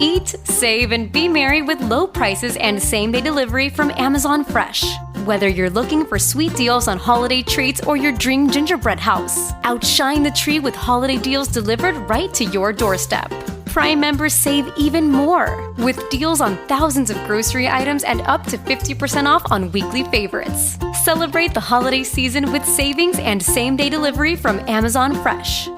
Eat, save, and be merry with low prices and same-day delivery from Amazon Fresh. Whether you're looking for sweet deals on holiday treats or your dream gingerbread house, outshine the tree with holiday deals delivered right to your doorstep. Prime members save even more with deals on thousands of grocery items and up to 50% off on weekly favorites. Celebrate the holiday season with savings and same-day delivery from Amazon Fresh.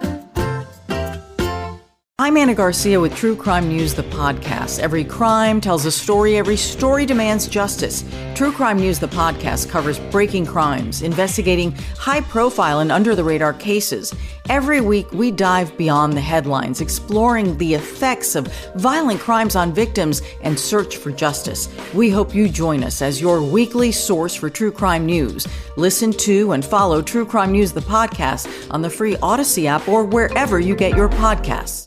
I'm Anna Garcia with True Crime News, the podcast. Every crime tells a story. Every story demands justice. True Crime News, the podcast, covers breaking crimes, investigating high-profile and under-the-radar cases. Every week, we dive beyond the headlines, exploring the effects of violent crimes on victims and search for justice. We hope you join us as your weekly source for true crime news. Listen to and follow True Crime News, the podcast, on the free Odyssey app or wherever you get your podcasts.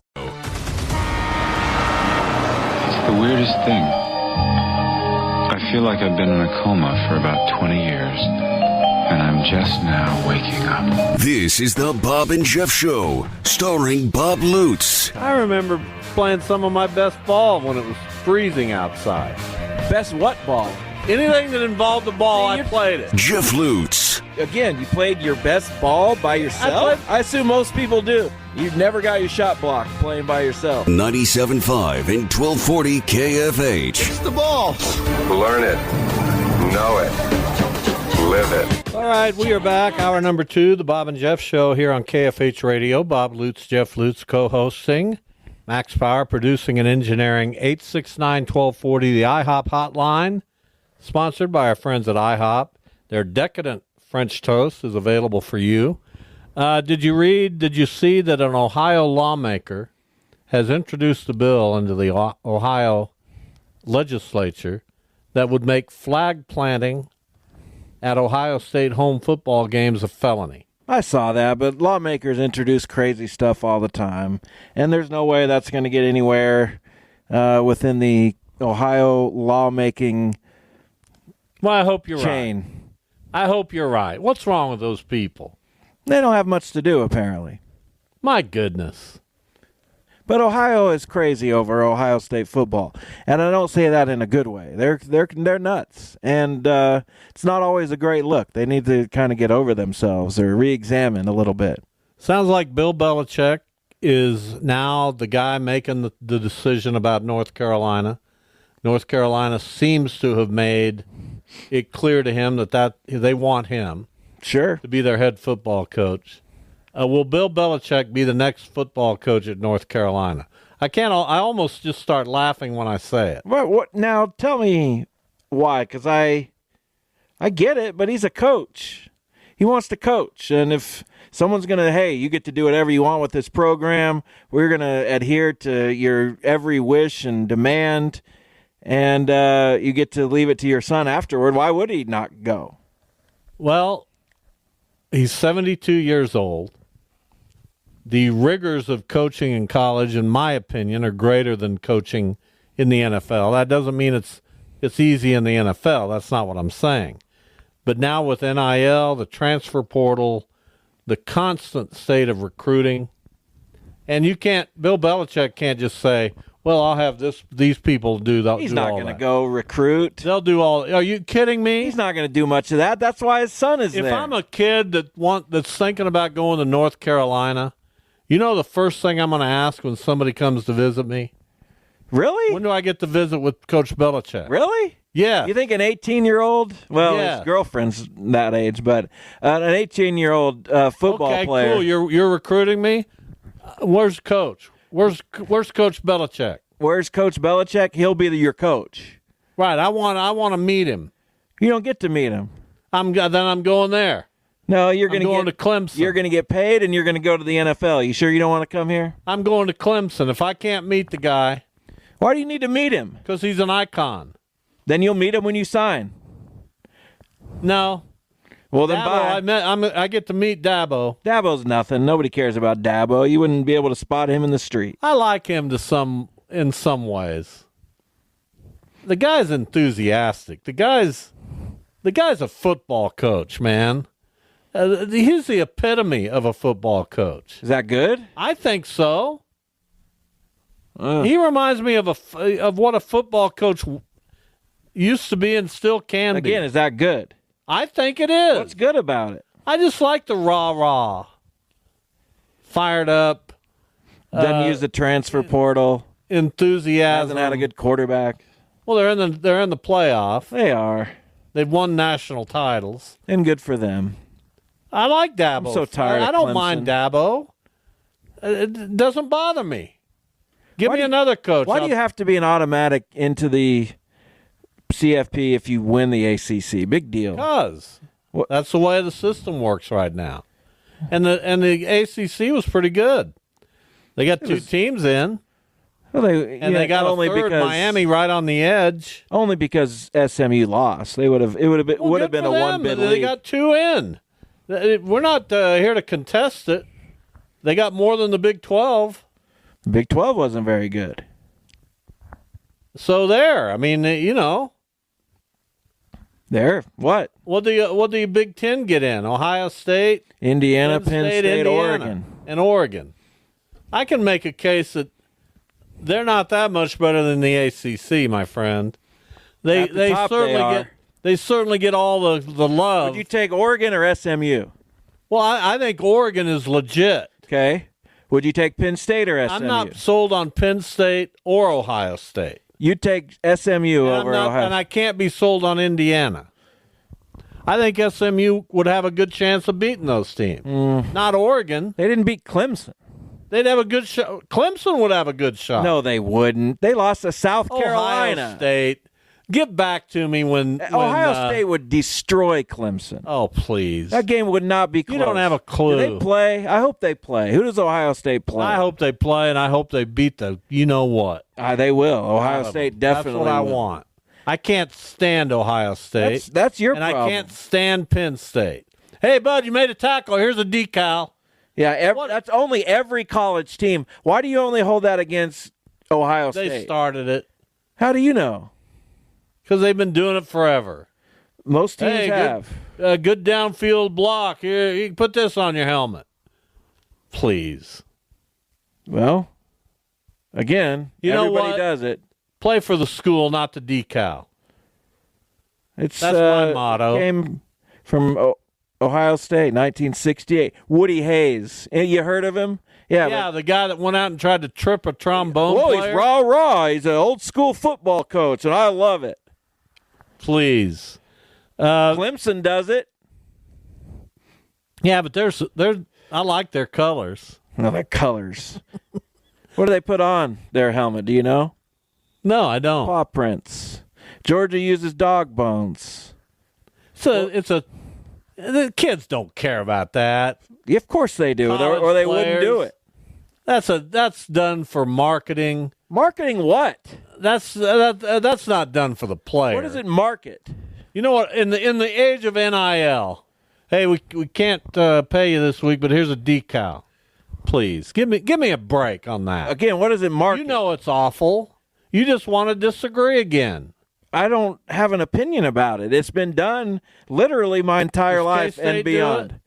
The weirdest thing. I feel like I've been in a coma for about 20 years, and I'm just now waking up. This is the Bob and Jeff Show, starring Bob Lutz. I remember playing some of my best ball when it was freezing outside. Best what ball? Anything that involved the ball, I played it. Jeff Lutz. Again, you played your best ball by yourself? I assume most people do. You've never got your shot blocked playing by yourself. 97.5 and 1240 KFH. It's the ball. Learn it. Know it. Live it. All right, we are back. Hour number 2, the Bob and Jeff Show here on KFH Radio. Bob Lutz, Jeff Lutz co-hosting. Max Power producing and engineering. 869-1240, the IHOP hotline. Sponsored by our friends at IHOP. Their decadent French toast is available for you. Did you see that an Ohio lawmaker has introduced a bill into the Ohio legislature that would make flag planting at Ohio State home football games a felony? I saw that, but lawmakers introduce crazy stuff all the time, and there's no way that's going to get anywhere within the Ohio lawmaking Well, I hope you're chain. right. I hope you're right. What's wrong with those people? They don't have much to do, apparently. My goodness. But Ohio is crazy over Ohio State football, and I don't say that in a good way. They're nuts, and it's not always a great look. They need to kind of get over themselves or re-examine a little bit. Sounds like Bill Belichick is now the guy making the decision about North Carolina. North Carolina seems to have made it clear to him that they want him to be their head football coach. Will Bill Belichick be the next football coach at North Carolina? I almost just start laughing when I say it. What? Now tell me why, because I get it, but he's a coach. He wants to coach, and if someone's going to, hey, you get to do whatever you want with this program, we're going to adhere to your every wish and demand, and you get to leave it to your son afterward, why would he not go? Well, he's 72 years old. The rigors of coaching in college, in my opinion, are greater than coaching in the NFL. That doesn't mean it's easy in the NFL. That's not what I'm saying. But now with NIL, the transfer portal, the constant state of recruiting, and Bill Belichick can't just say, well, I'll have these people do that. He's not going to go recruit. They'll do all. Are you kidding me? He's not going to do much of that. That's why his son is there. If I'm a kid that's thinking about going to North Carolina, you know the first thing I'm going to ask when somebody comes to visit me? Really? When do I get to visit with Coach Belichick? Really? Yeah. You think an 18-year-old? Well, yeah. His girlfriend's that age, but an 18-year-old football player. Okay, cool. You're recruiting me? Where's Coach? Where's Coach Belichick? Where's Coach Belichick? He'll be your coach. Right. I want to meet him. You don't get to meet him. I'm going there. No, you're going to Clemson. You're going to get paid, and you're going to go to the NFL. You sure you don't want to come here? I'm going to Clemson. If I can't meet the guy, why do you need to meet him? Because he's an icon. Then you'll meet him when you sign. No. Well, then Dabo, I get to meet Dabo. Dabo's nothing. Nobody cares about Dabo. You wouldn't be able to spot him in the street. I like him in some ways. The guy's enthusiastic. The guy's a football coach, man. He's the epitome of a football coach. Is that good? I think so. He reminds me of what a football coach used to be and still can be. Again, is that good? I think it is. What's good about it? I just like the rah-rah. Fired up. Doesn't use the transfer portal. Enthusiasm. Hasn't had a good quarterback. Well, they're in the playoff. They are. They've won national titles. And good for them. I like Dabo. I'm so tired of I don't Clemson. mind Dabo. It doesn't bother me. Give me another coach. Why do you have to be an automatic into the CFP if you win the ACC? Big deal. Because that's the way the system works right now. And the ACC was pretty good. They got two teams in. Well, they got only a third, because Miami right on the edge. Only because SMU lost. It would have been a one-bid lead. They got two in. We're not here to contest it. They got more than the Big 12. The Big 12 wasn't very good. So there. I mean, There. What? What do the Big 10 get in? Ohio State, Indiana, Penn State, Indiana, Oregon. and Oregon. I can make a case that they're not that much better than the ACC, my friend. They certainly get all the love. Would you take Oregon or SMU? Well, I think Oregon is legit. Okay. Would you take Penn State or SMU? I'm not sold on Penn State or Ohio State. You'd take SMU over Ohio. And I can't be sold on Indiana. I think SMU would have a good chance of beating those teams. Not Oregon. They didn't beat Clemson. They'd have a good shot. Clemson would have a good shot. No, they wouldn't. They lost to South Carolina. Ohio State. Get back to me when Ohio State would destroy Clemson. Oh, please. That game would not be close. You don't have a clue. Do they play? I hope they play. Who does Ohio State play? I hope they play, and I hope they beat the you-know-what. They will. Ohio State definitely That's what I will. want. I can't stand Ohio State. That's your and problem. I can't stand Penn State. Hey, bud, you made a tackle. Here's a decal. Yeah, that's only every college team. Why do you only hold that against Ohio State? They started it. How do you know? Because they've been doing it forever. Most teams have. Good downfield block. Here, you can put this on your helmet. Please. Well, again, everybody does it. Play for the school, not the decal. That's my motto. Came from Ohio State, 1968. Woody Hayes. You heard of him? Yeah, the guy that went out and tried to trip a trombone player. He's rah-rah. He's an old-school football coach, and I love it. Please. Clemson does it. Yeah, but I like their colors. No, their colors. What do they put on their helmet? Do you know? No, I don't. Paw prints. Georgia uses dog bones. So the kids don't care about that. Yeah, of course they do, or they wouldn't do it. That's done for marketing. Marketing what? That's not done for the player. What does it market? You know what? In the age of NIL, hey, we can't pay you this week, but here's a decal. Please give me a break on that. Again, what does it market? You know it's awful. You just want to disagree again. I don't have an opinion about it. It's been done literally my entire life and beyond.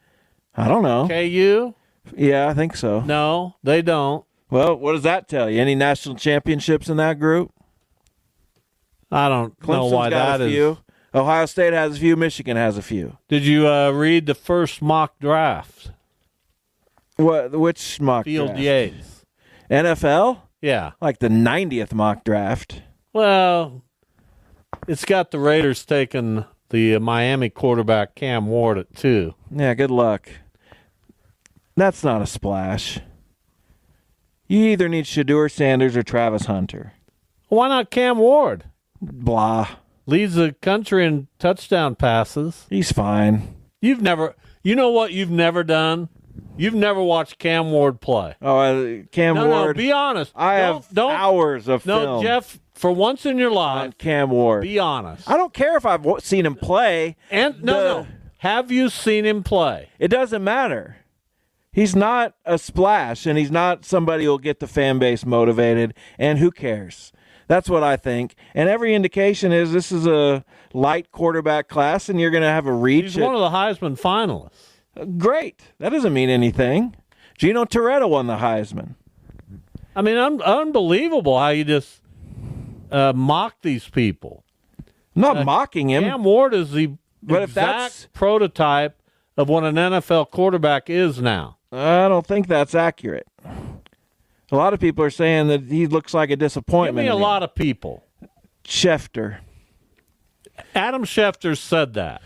I don't know. KU? Yeah, I think so. No, they don't. Well, what does that tell you? Any national championships in that group? I don't know why that is. Few. Ohio State has a few. Michigan has a few. Did you read the first mock draft? What? Which mock Field draft? Yates. NFL? Yeah. Like the 90th mock draft. Well, it's got the Raiders taking the Miami quarterback Cam Ward at 2. Yeah, good luck. That's not a splash. You either need Shedeur Sanders or Travis Hunter. Why not Cam Ward? Blah. Leads the country in touchdown passes. He's fine. You know what you've never done? You've never watched Cam Ward play. Oh, Cam Ward. No, be honest. I have hours of film. No, Jeff, for once in your life, on Cam Ward. Be honest. I don't care if I've seen him play. And no. Have you seen him play? It doesn't matter. He's not a splash, and he's not somebody who'll get the fan base motivated, and who cares? That's what I think. And every indication is this is a light quarterback class, and you're going to have a reach. He's one of the Heisman finalists. Great. That doesn't mean anything. Gino Toretta won the Heisman. I mean, unbelievable how you just mock these people. I'm not mocking him. Cam Ward is the But if exact that's- prototype of what an NFL quarterback is now. I don't think that's accurate. A lot of people are saying that he looks like a Give disappointment. me a to lot of people. Schefter. Adam Schefter said that.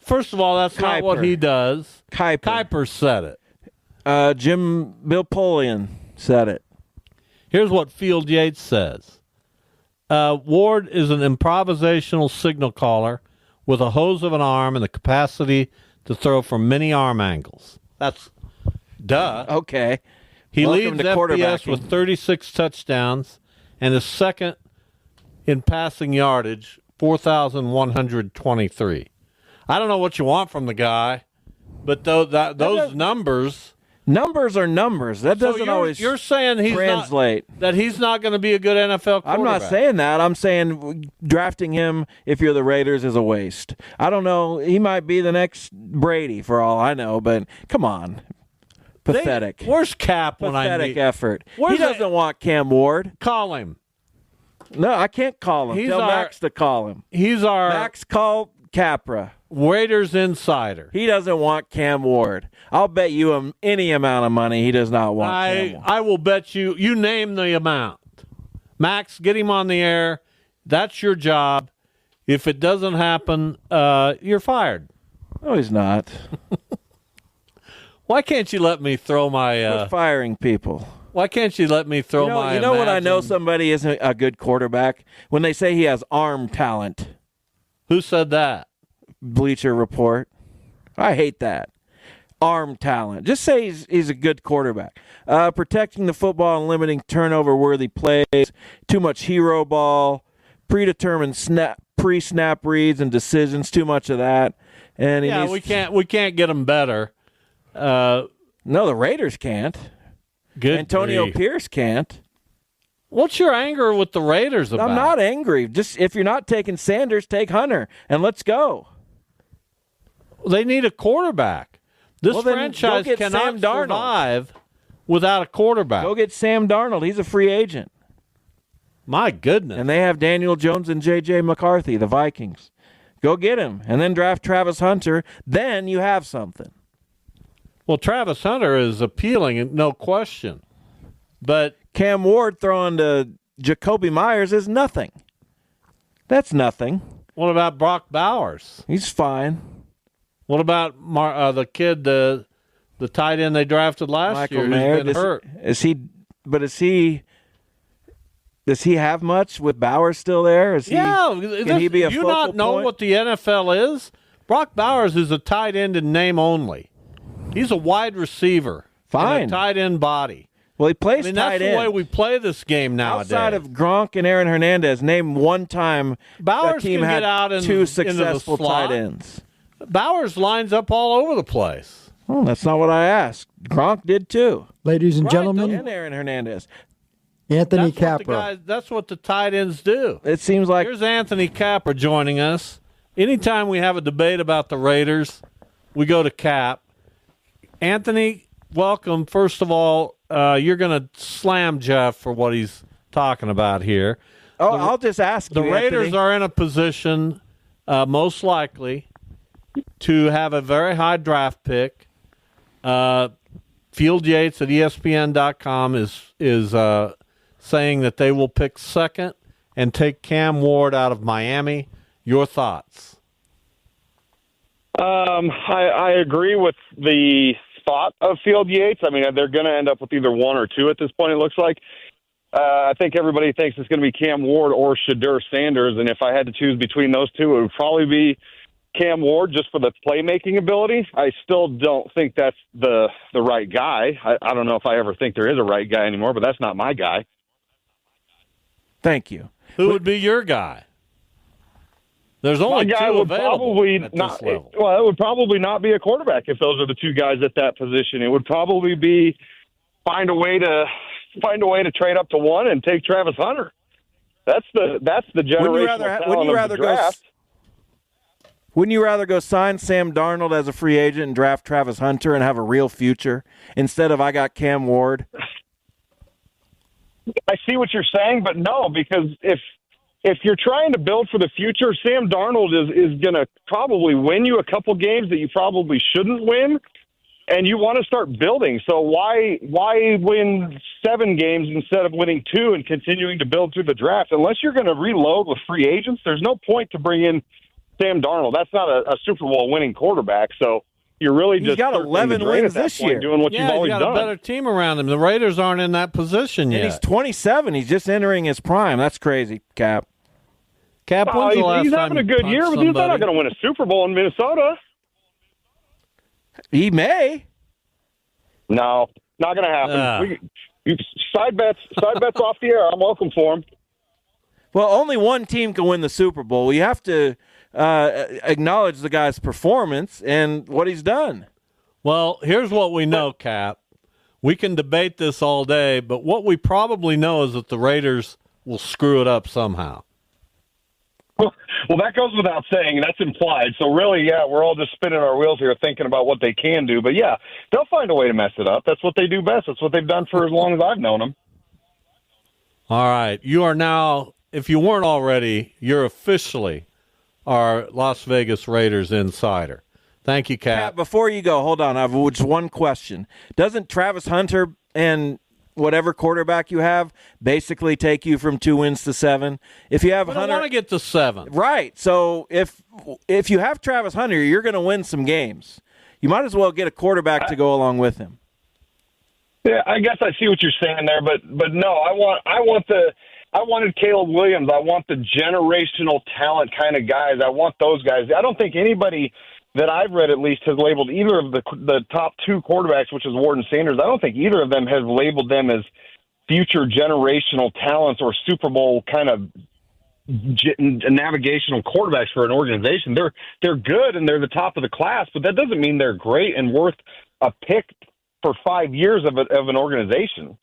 First of all, that's not what Kuiper. he does. Kuiper. Kuiper said it. Bill Polian said it. Here's what Field Yates says. Ward is an improvisational signal caller with a hose of an arm and the capacity to throw from many arm angles. That's duh. Okay. He Welcome leads to FBS quarterbacking. with 36 touchdowns and is second in passing yardage, 4,123. I don't know what you want from the guy, but those numbers. Numbers are numbers. That So doesn't always you're saying translate. that he's not going to be a good NFL quarterback. I'm not saying that. I'm saying drafting him if you're the Raiders is a waste. I don't know. He might be the next Brady for all I know, but come on. Pathetic. Where's Cap when I Pathetic need? effort. Where's He doesn't want Cam Ward. Call him. No, I can't call him. He's Tell our- Max to call him. He's our Max, call Capra. Raiders insider. He doesn't want Cam Ward. I'll bet you any amount of money he does not want Cam Ward. I will bet you. You name the amount. Max, get him on the air. That's your job. If it doesn't happen, you're fired. No, he's not. Why can't you let me throw my? We're firing people. Why can't you let me throw my? You know what I know imagine- somebody isn't a good quarterback? When they say he has arm talent. Who said that? Bleacher Report. I hate that. Arm talent. Just say he's a good quarterback. Protecting the football and limiting turnover-worthy plays. Too much hero ball. Predetermined pre-snap reads and decisions. Too much of that. And We can't get him better. No, the Raiders can't. Good. Antonio grief. Pierce can't. What's your anger with the Raiders about? I'm not angry. Just if you're not taking Sanders, take Hunter and let's go. They need a quarterback. This Well, then franchise go get cannot Sam Darnold. survive without a quarterback. Go get Sam Darnold. He's a free agent. My goodness. And they have Daniel Jones and J.J. McCarthy, the Vikings. Go get him and then draft Travis Hunter. Then you have something. Well, Travis Hunter is appealing, no question. But Cam Ward throwing to Jacoby Myers is nothing. That's nothing. what about Brock Bowers? He's fine. What about the kid, the tight end they drafted last Michael year Mayer. who's been hurt? Does he have much with Bowers still there? Can he be a do you focal not know point? what the NFL is? Brock Bowers is a tight end in name only. He's a wide receiver. Fine. In a tight end body. Well, he plays That's tight the end. way we play this game nowadays. Outside of Gronk and Aaron Hernandez, name one time Bowers a team can had get out two into the successful slot. tight ends. Bowers lines up all over the place. Oh, that's not what I asked. Gronk did too. Ladies and Right, gentlemen, And Aaron Hernandez. Anthony That's what, Capra. that's what the tight ends do. It seems like Here's Anthony Capra joining us. Anytime we have a debate about the Raiders, we go to Cap. Anthony, welcome. First of all, you're going to slam Jeff for what he's talking about here. I'll just ask The you, Raiders Anthony. are in a position, most likely, to have a very high draft pick. Field Yates at ESPN.com is saying that they will pick second and take Cam Ward out of Miami. Your thoughts? I agree with the thought of Field Yates. I mean, they're going to end up with either one or two at this point, it looks like. I think everybody thinks it's going to be Cam Ward or Shadur Sanders, and if I had to choose between those two, it would probably be Cam Ward just for the playmaking ability. I still don't think that's the right guy. I don't know if I ever think there is a right guy anymore, but that's not my guy. Thank you. Who would be your guy? There's only My guy two would available probably at not. this level. Well, it would probably not be a quarterback if those are the two guys at that position. It would probably be find a way to trade up to one and take Travis Hunter. That's the generational talent of the draft. Wouldn't you rather go sign Sam Darnold as a free agent and draft Travis Hunter and have a real future instead of I got Cam Ward? I see what you're saying, but no, because if you're trying to build for the future, Sam Darnold is going to probably win you a couple games that you probably shouldn't win, and you want to start building. So why win 7 games instead of winning 2 and continuing to build through the draft? Unless you're going to reload with free agents, there's no point to bring in Sam Darnold. That's not a Super Bowl winning quarterback, so you're really He's just got 11 wins this year. doing what you've always got done. a better team around him. The Raiders aren't in that position yet. And he's 27. He's just entering his prime. That's crazy, Cap. Cap, when's the last he's time having a good year, but he's not going to win a Super Bowl in Minnesota. He may. No, not going to happen. Side bets off the air. I'm welcome for him. Well, only one team can win the Super Bowl. You have to acknowledge the guy's performance and what he's done. Well, here's what we know, Cap. We can debate this all day, but what we probably know is that the Raiders will screw it up somehow. Well, that goes without saying. That's implied. So really, yeah, we're all just spinning our wheels here thinking about what they can do. But, yeah, they'll find a way to mess it up. That's what they do best. That's what they've done for as long as I've known them. All right. You are now, if you weren't already, you're officially our Las Vegas Raiders insider. Thank you, Cap. Pat, before you go, hold on. I have just one question. Doesn't Travis Hunter and whatever quarterback you have basically take you from 2 wins to 7? If you have Hunter, Hunter, I want to get to 7. Right. So if you have Travis Hunter, you're going to win some games. You might as well get a quarterback to go along with him. Yeah, I guess I see what you're saying there, but no, I wanted Caleb Williams. I want the generational talent kind of guys. I want those guys. I don't think anybody that I've read at least has labeled either of the top 2 quarterbacks, which is Ward and Sanders. I don't think either of them has labeled them as future generational talents or Super Bowl kind of navigational quarterbacks for an organization. They're good and they're the top of the class, but that doesn't mean they're great and worth a pick for 5 years of an organization.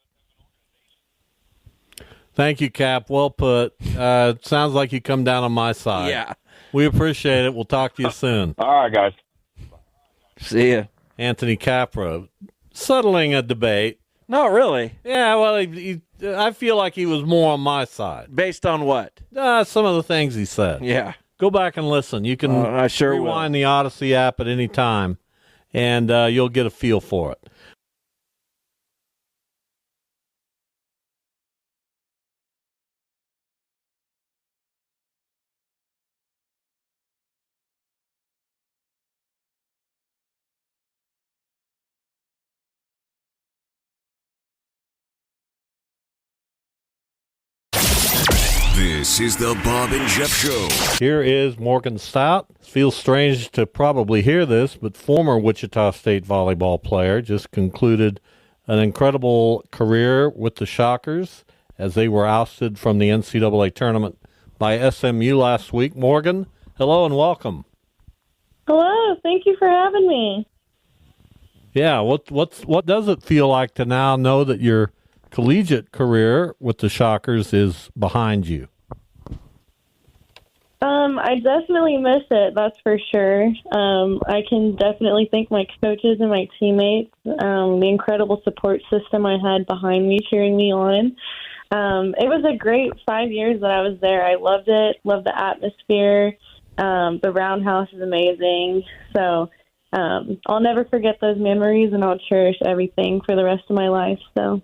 Thank you, Cap. Well put. It sounds like you come down on my side. Yeah. We appreciate it. We'll talk to you soon. All right, guys. See ya. Anthony Capra, settling a debate. No, really. Yeah, well, I feel like he was more on my side. Based on what? Some of the things he said. Yeah. Go back and listen. You can I sure rewind will. the Odyssey app at any time, and you'll get a feel for it. This is the Bob and Jeff Show. Here is Morgan Stout. Feels strange to probably hear this, but former Wichita State volleyball player just concluded an incredible career with the Shockers as they were ousted from the NCAA tournament by SMU last week. Morgan, hello and welcome. Hello, thank you for having me. Yeah, what does it feel like to now know that your collegiate career with the Shockers is behind you? I definitely miss it, that's for sure. I can definitely thank my coaches and my teammates, the incredible support system I had behind me, cheering me on. It was a great 5 years that I was there. I loved it, loved the atmosphere. The roundhouse is amazing. So I'll never forget those memories, and I'll cherish everything for the rest of my life. So.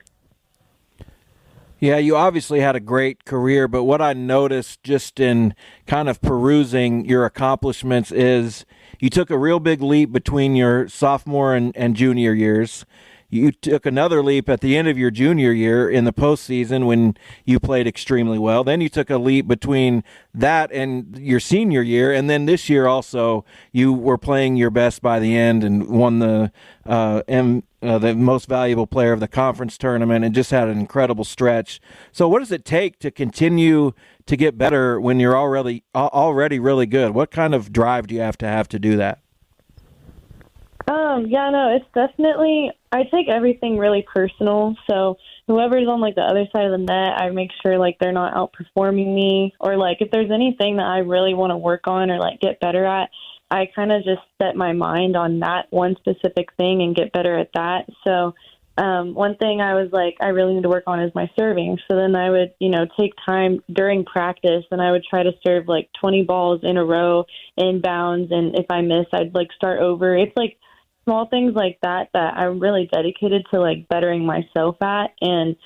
Yeah, you obviously had a great career, but what I noticed just in kind of perusing your accomplishments is you took a real big leap between your sophomore and junior years. You took another leap at the end of your junior year in the postseason when you played extremely well. Then you took a leap between that and your senior year, and then this year also you were playing your best by the end and won the most valuable player of the conference tournament and just had an incredible stretch. So what does it take to continue to get better when you're already really good? What kind of drive do you have to do that? It's definitely, I take everything really personal. So whoever's on like the other side of the net, I make sure like they're not outperforming me, or like if there's anything that I really want to work on or like get better at, I kind of just set my mind on that one specific thing and get better at that. So one thing I was like, I really need to work on is my serving. So then I would, take time during practice and I would try to serve like 20 balls in a row inbounds. And if I miss, I'd like start over. It's like small things like that I'm really dedicated to like bettering myself at. And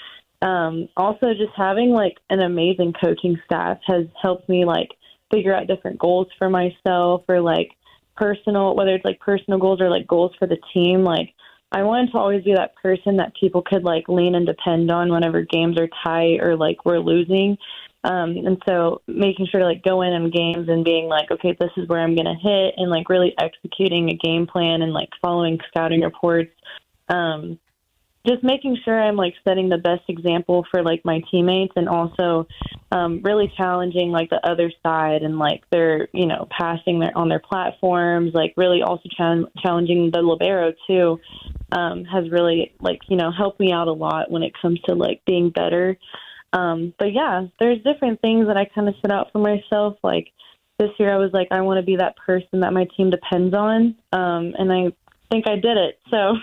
also just having like an amazing coaching staff has helped me like figure out different goals for myself or like personal, whether it's like personal goals or like goals for the team. Like, I wanted to always be that person that people could like lean and depend on whenever games are tight or like we're losing. And so making sure to like go in games and being like, okay, this is where I'm going to hit, and like really executing a game plan and like following scouting reports. Just making sure I'm like setting the best example for like my teammates, and also really challenging like the other side and like they're, passing on their platforms, like really also challenging the libero too, has really like, helped me out a lot when it comes to like being better. But yeah, there's different things that I kind of set out for myself. Like this year I was like, I want to be that person that my team depends on. And I think I did it. So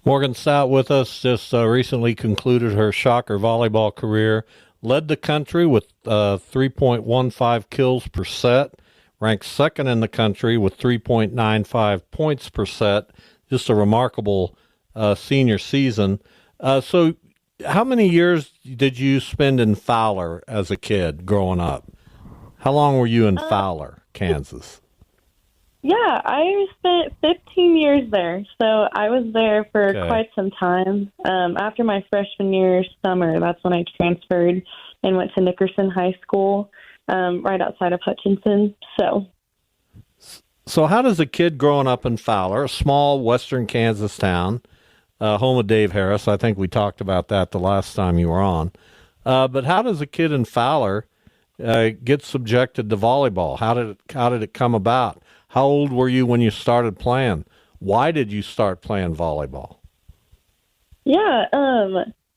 Morgan Stout with us, just recently concluded her Shocker volleyball career, led the country with 3.15 kills per set, ranked second in the country with 3.95 points per set. Just a remarkable senior season. So how many years did you spend in Fowler as a kid growing up? How long were you in Fowler, Kansas? Yeah, I spent 15 years there, so I was there for quite some time. After my freshman year summer, that's when I transferred and went to Nickerson High School, right outside of Hutchinson. So how does a kid growing up in Fowler, a small western Kansas town, home of Dave Harris, I think we talked about that the last time you were on, but how does a kid in Fowler get subjected to volleyball? How did it come about? How old were you when you started playing? Why did you start playing volleyball? Yeah,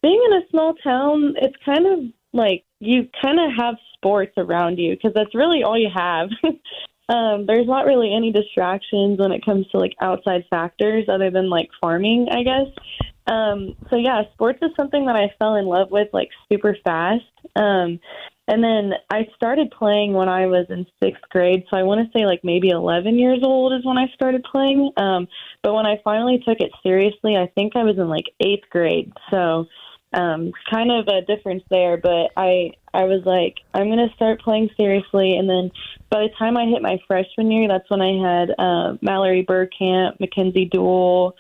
being in a small town, it's kind of like you kind of have sports around you because that's really all you have. There's not really any distractions when it comes to like outside factors other than like farming, I guess. So yeah, sports is something that I fell in love with like super fast. And then I started playing when I was in sixth grade. So I want to say like maybe 11 years old is when I started playing. But when I finally took it seriously, I think I was in like eighth grade. So kind of a difference there. But I was like, I'm going to start playing seriously. And then by the time I hit my freshman year, that's when I had Mallory Burkamp, Mackenzie Duell,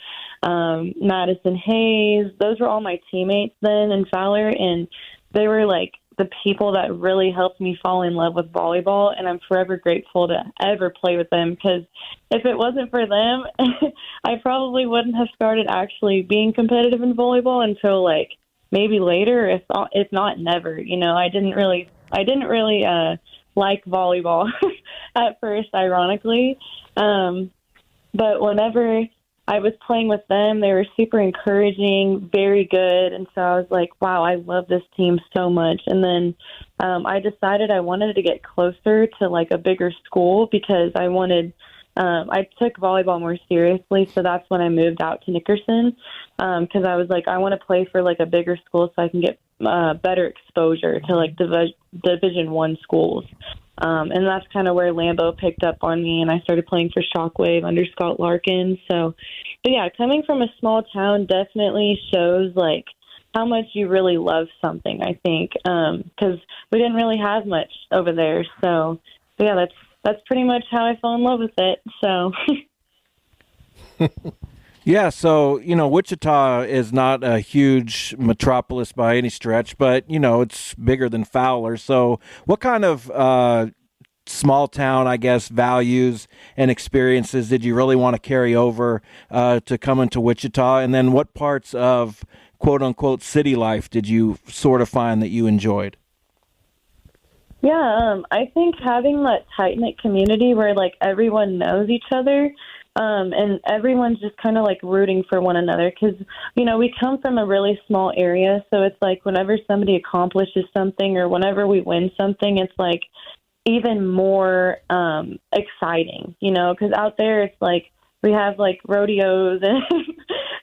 Madison Hayes. Those were all my teammates then in Fowler. And they were like the people that really helped me fall in love with volleyball, and I'm forever grateful to ever play with them, because if it wasn't for them, I probably wouldn't have started actually being competitive in volleyball until like maybe later, if not never. I didn't really like volleyball at first, ironically, but whenever I was playing with them, they were super encouraging, very good. And so I was like, wow, I love this team so much. And then I decided I wanted to get closer to like a bigger school because I took volleyball more seriously. So that's when I moved out to Nickerson, because I was like, I want to play for like a bigger school so I can get better exposure to like Division I schools. And that's kind of where Lambeau picked up on me, and I started playing for Shockwave under Scott Larkin. So, but yeah, coming from a small town definitely shows like how much you really love something, I think, because we didn't really have much over there. So, yeah, that's pretty much how I fell in love with it. So. Yeah, so, Wichita is not a huge metropolis by any stretch, but, it's bigger than Fowler. So what kind of small town, I guess, values and experiences did you really want to carry over to come into Wichita? And then what parts of quote-unquote city life did you sort of find that you enjoyed? Yeah, I think having that tight-knit community where, like, everyone knows each other, and everyone's just kind of like rooting for one another because, we come from a really small area. So it's like whenever somebody accomplishes something or whenever we win something, it's like even more exciting, because out there it's like we have like rodeos and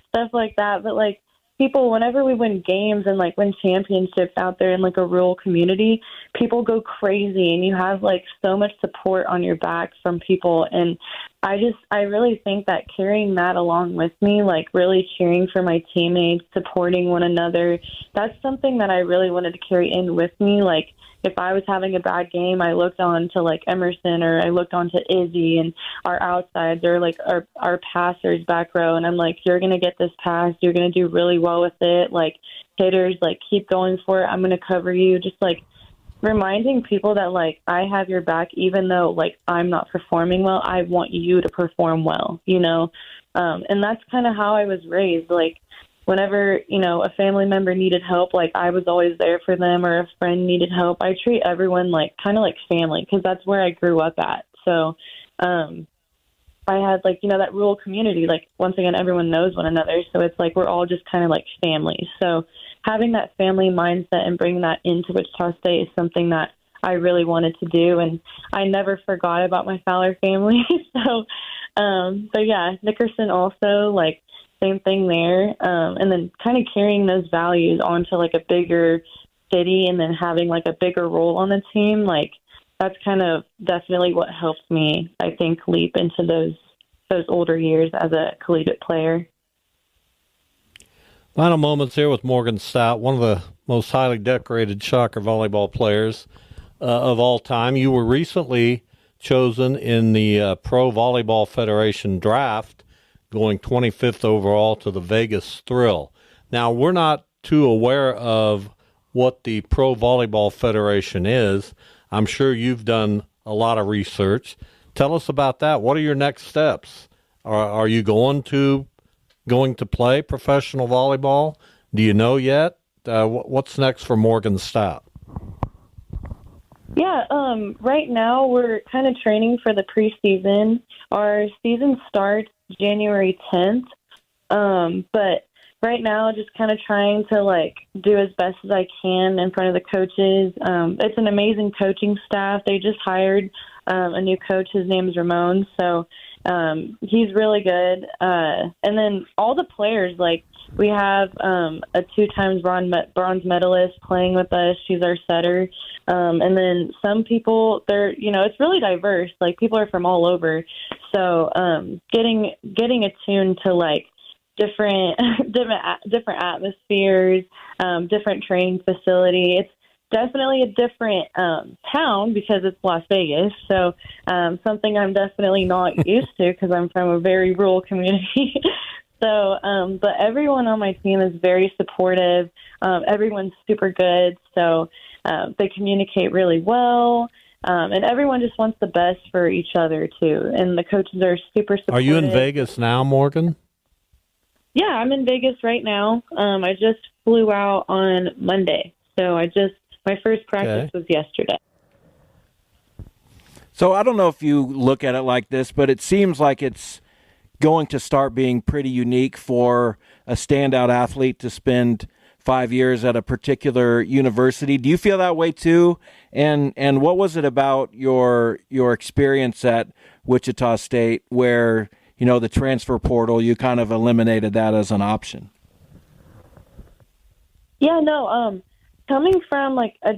stuff like that. But like people, whenever we win games and like win championships out there in like a rural community, people go crazy and you have like so much support on your back from people. And I really think that carrying that along with me, like really cheering for my teammates, supporting one another, that's something that I really wanted to carry in with me. Like if I was having a bad game, I looked on to like Emerson, or I looked on to Izzy and our outsides, or like our passers back row. And I'm like, you're going to get this pass. You're going to do really well with it. Like hitters, like keep going for it. I'm going to cover you. Just like reminding people that like I have your back, even though like I'm not performing well, I want you to perform well, you know? And that's kind of how I was raised. Like whenever, you know, a family member needed help, like I was always there for them, or a friend needed help. I treat everyone like kind of like family, because that's where I grew up at. So I had like, you know, that rural community, like once again, everyone knows one another. So it's like we're all just kind of like family. So having that family mindset and bringing that into Wichita State is something that I really wanted to do. And I never forgot about my Fowler family. So, but yeah, Nickerson also, like, same thing there. And then kind of carrying those values onto like a bigger city and then having like a bigger role on the team, like that's kind of definitely what helped me, I think, leap into those older years as a collegiate player. Final moments here with Morgan Stout, one of the most highly decorated Shocker volleyball players of all time. You were recently chosen in the Pro Volleyball Federation draft, going 25th overall to the Vegas Thrill. Now, we're not too aware of what the Pro Volleyball Federation is. I'm sure you've done a lot of research. Tell us about that. What are your next steps? Are you going to play professional volleyball? Do you know yet? What's next for Morgan Stout? Yeah, right now we're kind of training for the preseason. Our season starts January 10th, but right now just kind of trying to like do as best as I can in front of the coaches. It's an amazing coaching staff. They just hired a new coach. His name is Ramon, so he's really good. And then all the players, like we have a 2-time bronze medalist playing with us. She's our setter. And then some people, they're, you know, it's really diverse. Like people are from all over. So getting attuned to like different atmospheres, different training facility. It's definitely a different town because it's Las Vegas. So something I'm definitely not used to because I'm from a very rural community. So, but everyone on my team is very supportive. Everyone's super good. So they communicate really well. And everyone just wants the best for each other too. And the coaches are super supportive. Are you in Vegas now, Morgan? Yeah, I'm in Vegas right now. I just flew out on Monday. So my first practice was yesterday. So I don't know if you look at it like this, but it seems like it's going to start being pretty unique for a standout athlete to spend 5 years at a particular university. Do you feel that way too? And what was it about your experience at Wichita State where, you know, the transfer portal, you kind of eliminated that as an option? Yeah, no, coming from like a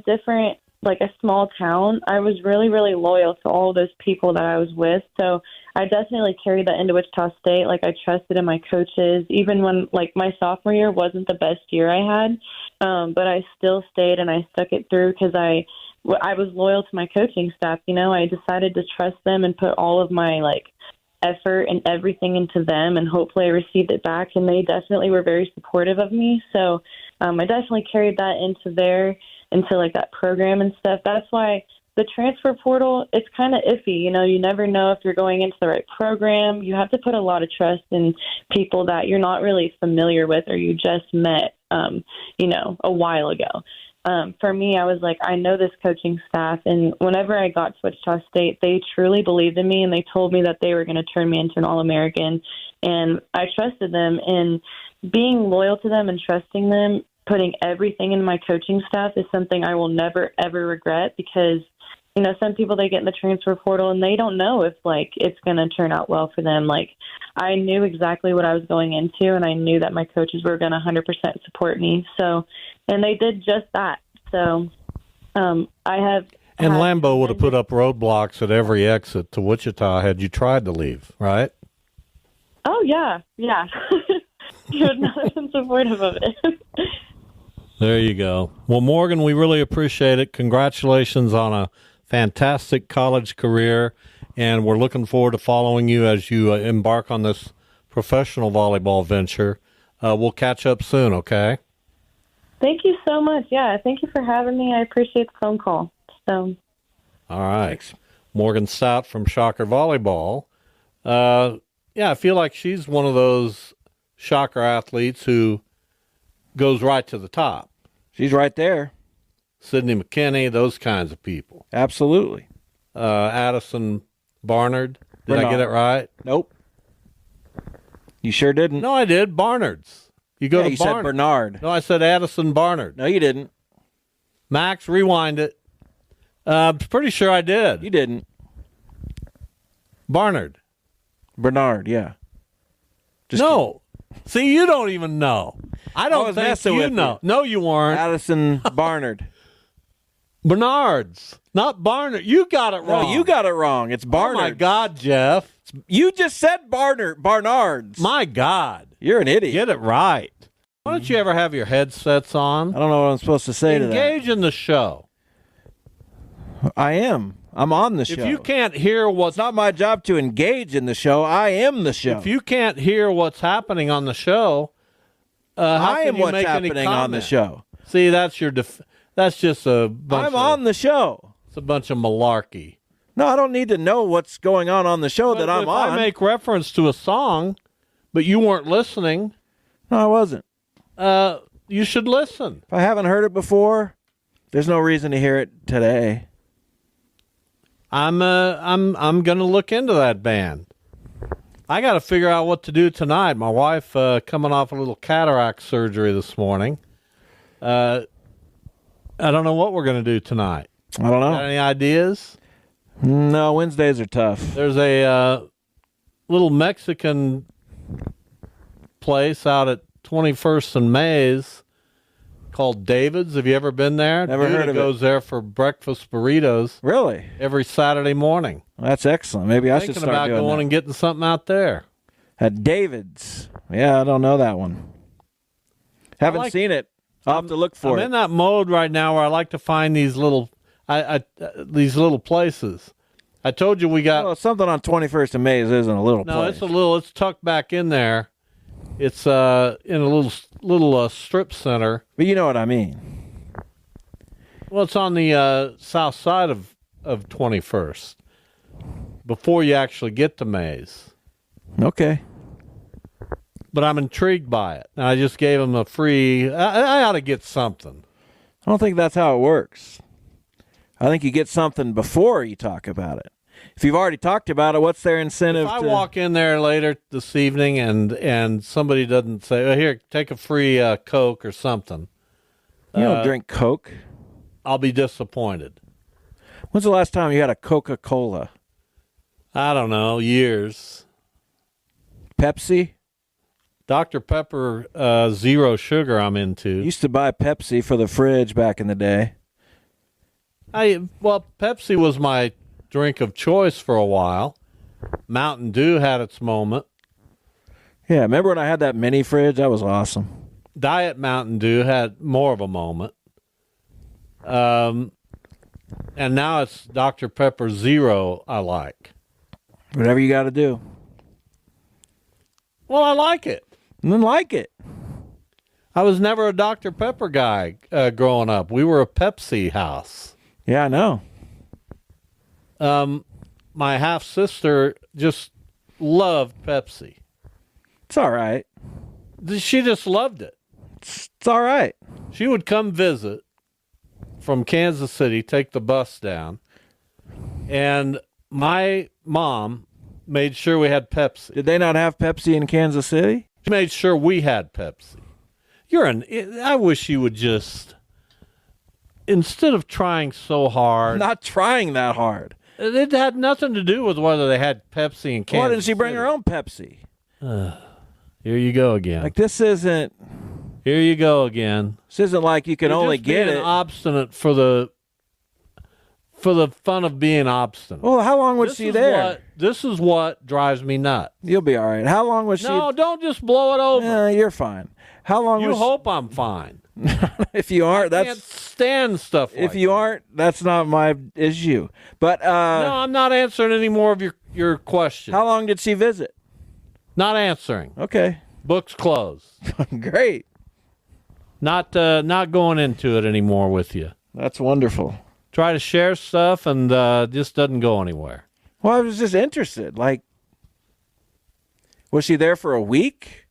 small town, I was really, really loyal to all those people that I was with. So I definitely carried that into Wichita State. Like I trusted in my coaches, even when like my sophomore year wasn't the best year I had. But I still stayed and I stuck it through because I was loyal to my coaching staff. You know, I decided to trust them and put all of my like effort and everything into them, and hopefully I received it back. And they definitely were very supportive of me. So I definitely carried that into like that program and stuff. That's why the transfer portal, it's kind of iffy. You know, you never know if you're going into the right program. You have to put a lot of trust in people that you're not really familiar with or you just met, you know, a while ago. For me, I was like, I know this coaching staff. And whenever I got to Wichita State, they truly believed in me and they told me that they were going to turn me into an All-American. And I trusted them, and being loyal to them and trusting them, putting everything in my coaching staff is something I will never, ever regret, because some people, they get in the transfer portal and they don't know if it's going to turn out well for them. I knew exactly what I was going into, and I knew that my coaches were going to 100% support me. So, and they did just that. So, I have. And Lambeau would have put up roadblocks at every exit to Wichita had you tried to leave, right? Oh, yeah. You would not have been supportive of it. There you go. Well, Morgan, we really appreciate it. Congratulations on a fantastic college career, and we're looking forward to following you as you embark on this professional volleyball venture. We'll catch up soon, okay? Thank you so much. Yeah, thank you for having me. I appreciate the phone call. So, all right. Thanks. Morgan Stout from Shocker Volleyball. Yeah, I feel like she's one of those Shocker athletes who goes right to the top. She's right there. Sydney McKinney, those kinds of people. Absolutely. Addison Barnard. Did I get it right? Nope. You sure didn't. No, I did. Barnard's. You go to you Barnard. said Bernard. No, I said Addison Barnard. No, you didn't. Max, rewind it. Pretty sure I did. You didn't. Barnard. Bernard, yeah. No. See, you don't even know. I don't think you know. No, you weren't. Addison Barnard. Bernard's. Not Barnard. You got it wrong. No, you got it wrong. It's Barnard. Oh, my God, Jeff. You just said Barnard's. My God. You're an idiot. Get it right. Why don't you ever have your headsets on? I don't know what I'm supposed to say to that. Engage in the show. I am. I'm on the show. If you can't hear what's... It's not my job to engage in the show. I am the show. If you can't hear what's happening on the show, how can you make any comment on the show? See, that's your... that's just a bunch I'm on the show. It's a bunch of malarkey. No, I don't need to know what's going on the show that I'm on. I make reference to a song, but you weren't listening. No, I wasn't. You should listen. If I haven't heard it before, there's no reason to hear it today. I'm going to look into that band. I got to figure out what to do tonight. My wife coming off a little cataract surgery this morning. I don't know what we're going to do tonight. I don't know. Got any ideas? No, Wednesdays are tough. There's a little Mexican place out at 21st and Mays called David's. Have you ever been there? Never heard of it. Goes there for breakfast burritos. Really? Every Saturday morning. Well, that's excellent. Maybe I should start doing that. Thinking about going and getting something out there. At David's. Yeah, I don't know that one. Haven't seen it. I'll have to look for it. I'm in that mode right now where I like to find these little these little places. I told you we got... Well, something on 21st and Mays isn't a little place. No, it's a little... It's tucked back in there. It's in a little strip center. But you know what I mean. Well, it's on the south side of 21st. Before you actually get to Mays. Okay. But I'm intrigued by it. And I just gave him a free... I ought to get something. I don't think that's how it works. I think you get something before you talk about it. If you've already talked about it, what's their incentive? If I walk in there later this evening and somebody doesn't say, oh, here, take a free Coke or something. You don't drink Coke. I'll be disappointed. When's the last time you had a Coca-Cola? I don't know, years. Pepsi? Dr. Pepper Zero Sugar I'm into. Used to buy Pepsi for the fridge back in the day. Well, Pepsi was my drink of choice for a while. Mountain Dew had its moment. Yeah, remember when I had that mini fridge? That was awesome. Diet Mountain Dew had more of a moment. And now it's Dr. Pepper Zero I like. Whatever you got to do. Well, I like it. Then like it. I was never a Dr. Pepper guy growing up. We were a Pepsi house. Yeah, I know. My half-sister just loved Pepsi. It's all right. She just loved it. It's all right. She would come visit from Kansas City, take the bus down, and my mom made sure we had Pepsi. Did they not have Pepsi in Kansas City? She made sure we had Pepsi. I wish you would just... instead of trying so hard. I'm not trying that hard. It had nothing to do with whether they had Pepsi in Kansas Why didn't she bring City. her own Pepsi? Here you go again. Like, this isn't... Here you go again. This isn't like you can You're only just get being it. obstinate for the fun of being obstinate. Well, how long was she there? This is what drives me nuts. You'll be all right. How long was she? No, don't just blow it over. You're fine. How long You was hope I'm fine. If you aren't, I can't stand stuff like if you aren't, that's not my issue. But No, I'm not answering any more of your questions. how long did she visit? Not answering. Okay. Books closed. Great. Not going into it anymore with you. That's wonderful. Try to share stuff and just doesn't go anywhere. Well, I was just interested. Like, was she there for a week?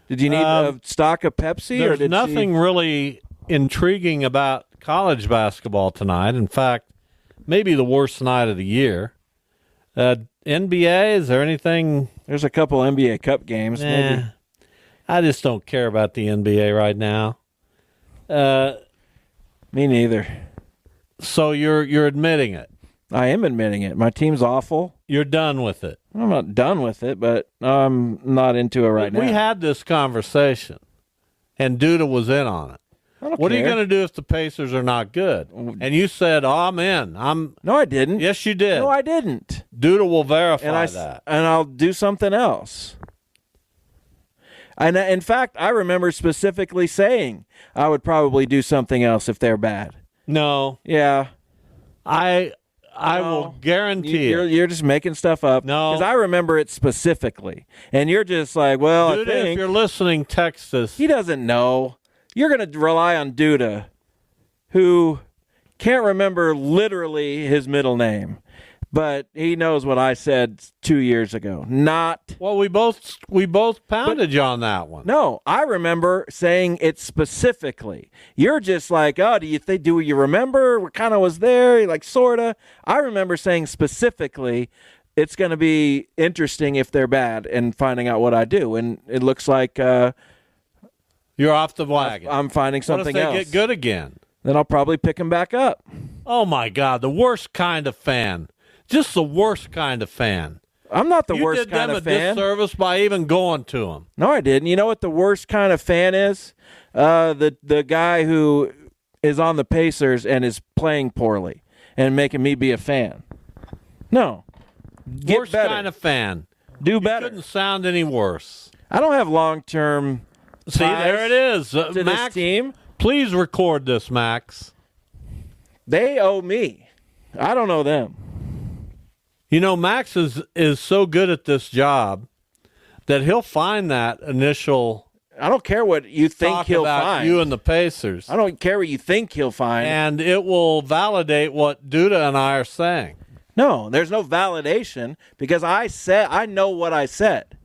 Did you need a stock of Pepsi? There's or did nothing really intriguing about college basketball tonight. In fact, maybe the worst night of the year. NBA, is there anything? There's a couple NBA Cup games. Maybe. I just don't care about the NBA right now. Me neither. So you're admitting it. I am admitting it. My team's awful. You're done with it. I'm not done with it, but I'm not into it right now. We had this conversation, and Duda was in on it. What are you going to do if the Pacers are not good? And you said, "Oh, I'm in." No, I didn't. Yes, you did. No, I didn't. Duda will verify that. And I'll do something else. And in fact, I remember specifically saying I would probably do something else if they're bad. No. Yeah. I will guarantee it. You're just making stuff up. No. Because I remember it specifically. And you're just like, well, Duda, I think. if you're listening, text us. He doesn't know. You're going to rely on Duda, who can't remember literally his middle name. But he knows what I said 2 years ago. Not. Well, we both pounded you on that one. No, I remember saying it specifically. You're just like, oh, do you remember what kind of was there? Like, sorta. I remember saying specifically, it's going to be interesting if they're bad and finding out what I do. And it looks like you're off the wagon. I'm finding something else. What if they get good again? Then I'll probably pick them back up. Oh my God, the worst kind of fan. Just the worst kind of fan. I'm not the worst kind of fan. You did them a disservice by even going to them. No, I didn't. You know what the worst kind of fan is? The guy who is on the Pacers and is playing poorly and making me be a fan. No. Get Worst better. kind of fan. Do better. Couldn't sound any worse. I don't have long-term See, there it is. to Max, this team. Please record this, Max. They owe me. I don't owe them. You know, Max is so good at this job that he'll find that initial. I don't care what you think he'll about find. You and the Pacers. I don't care what you think he'll find. And it will validate what Duda and I are saying. No, there's no validation because I know what I said.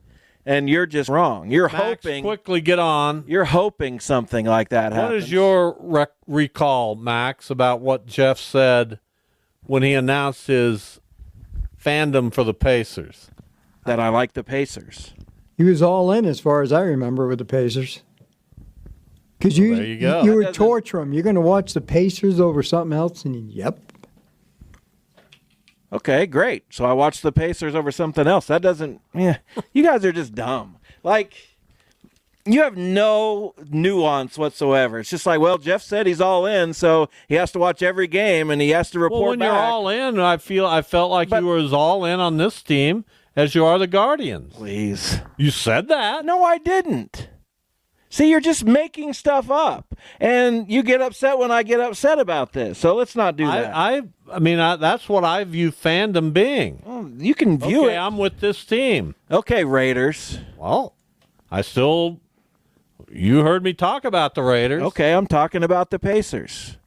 And you're just wrong. You're Max, hoping. Quickly get on. You're hoping something like that happens. What is your recall, Max, about what Jeff said when he announced his fandom for the Pacers? That I like the Pacers. He was all in, as far as I remember, with the Pacers. Because there you go. you would torture him. You're going to watch the Pacers over something else, and yep. Okay, great. So I watched the Pacers over something else. That doesn't. Yeah, you guys are just dumb. Like, you have no nuance whatsoever. It's just like, well, Jeff said he's all in, so he has to watch every game and he has to report well, when back. you're all in, I felt like you were as all in on this team as you are the Guardians. Please. You said that. No, I didn't. See, you're just making stuff up, and you get upset when I get upset about this. So let's not do that. I mean, that's what I view fandom being. Well, you can view it. I'm with this team. Okay, Raiders. Well, you heard me talk about the Raiders. Okay, I'm talking about the Pacers.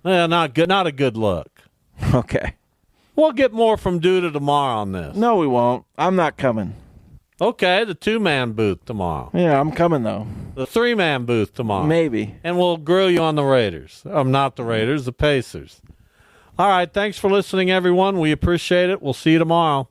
Well, not a good look. Okay. We'll get more from Duda tomorrow on this. No, we won't. I'm not coming. Okay, the 2-man booth tomorrow. Yeah, I'm coming, though. The 3-man booth tomorrow. Maybe. And we'll grill you on the Raiders. Not the Raiders, the Pacers. All right, thanks for listening, everyone. We appreciate it. We'll see you tomorrow.